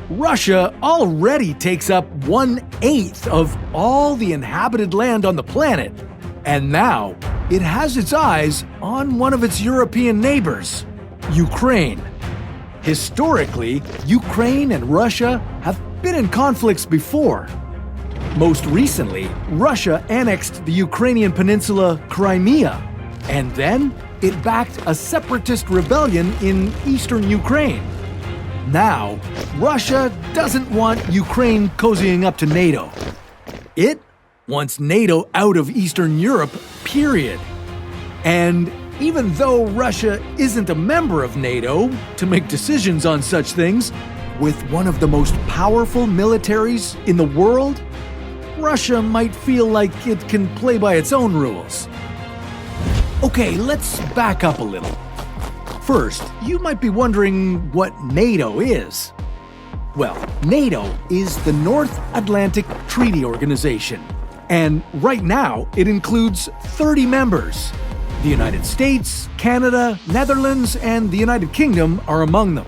Russia already takes up 1/8 of all the inhabited land on the planet, and now it has its eyes on one of its European neighbors, Ukraine. Historically, Ukraine and Russia have been in conflicts before. Most recently, Russia annexed the Ukrainian peninsula Crimea, and then it backed a separatist rebellion in eastern Ukraine. Now, Russia doesn't want Ukraine cozying up to NATO. It wants NATO out of Eastern Europe, period. And even though Russia isn't a member of NATO to make decisions on such things, with one of the most powerful militaries in the world, Russia might feel like it can play by its own rules. Okay, let's back up a little. First, you might be wondering what NATO is. Well, NATO is the North Atlantic Treaty Organization, and right now it includes 30 members. The United States, Canada, Netherlands, and the United Kingdom are among them.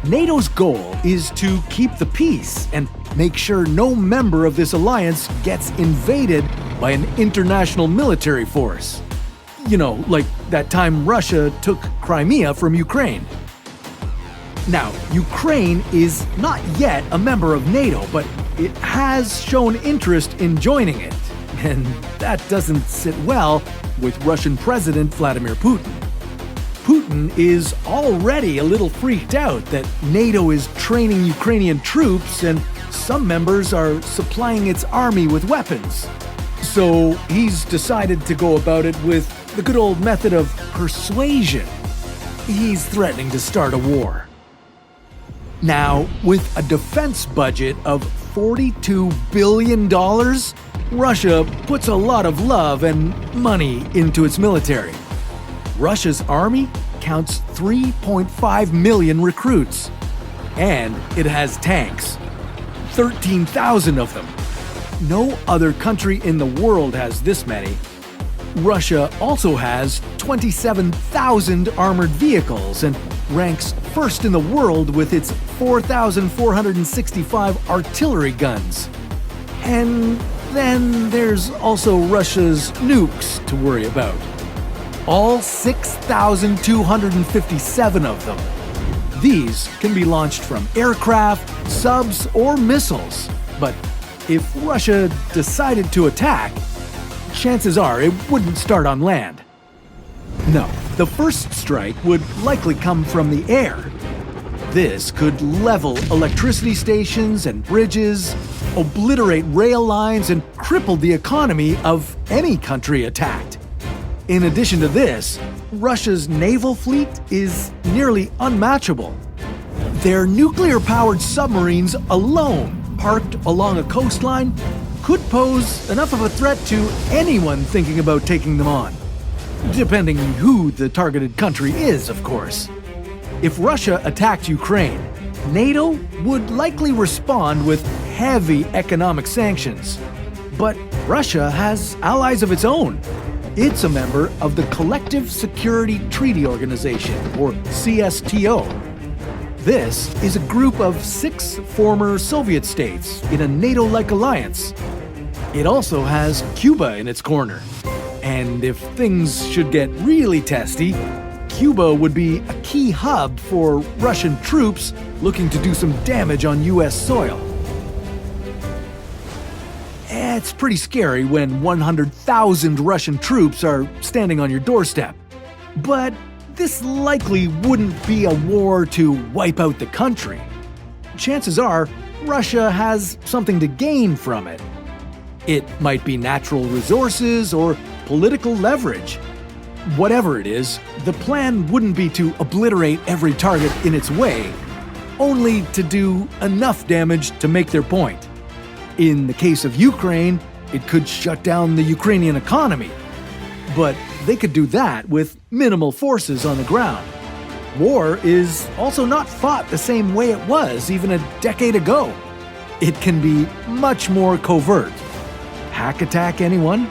NATO's goal is to keep the peace and make sure no member of this alliance gets invaded by an international military force. You know, like that time Russia took Crimea from Ukraine. Now, Ukraine is not yet a member of NATO, but it has shown interest in joining it. And that doesn't sit well with Russian President Vladimir Putin. Putin is already a little freaked out that NATO is training Ukrainian troops and some members are supplying its army with weapons. So he's decided to go about it with the good old method of persuasion. He's threatening to start a war. Now, with a defense budget of $42 billion, Russia puts a lot of love and money into its military. Russia's army counts 3.5 million recruits. And it has tanks. 13,000 of them. No other country in the world has this many. Russia also has 27,000 armored vehicles and ranks first in the world with its 4,465 artillery guns. And then there's also Russia's nukes to worry about. All 6,257 of them. These can be launched from aircraft, subs, or missiles. But if Russia decided to attack, chances are it wouldn't start on land. No, the first strike would likely come from the air. This could level electricity stations and bridges, obliterate rail lines, and cripple the economy of any country attacked. In addition to this, Russia's naval fleet is nearly unmatchable. Their nuclear-powered submarines alone, parked along a coastline, could pose enough of a threat to anyone thinking about taking them on. Depending who the targeted country is, of course. If Russia attacked Ukraine, NATO would likely respond with heavy economic sanctions. But Russia has allies of its own. It's a member of the Collective Security Treaty Organization, or CSTO. This is a group of 6 former Soviet states in a NATO-like alliance. It also has Cuba in its corner. And if things should get really testy, Cuba would be a key hub for Russian troops looking to do some damage on US soil. It's pretty scary when 100,000 Russian troops are standing on your doorstep. But this likely wouldn't be a war to wipe out the country. Chances are, Russia has something to gain from it. It might be natural resources or political leverage. Whatever it is, the plan wouldn't be to obliterate every target in its way, only to do enough damage to make their point. In the case of Ukraine, it could shut down the Ukrainian economy. But they could do that with minimal forces on the ground. War is also not fought the same way it was even a decade ago. It can be much more covert. Hack attack anyone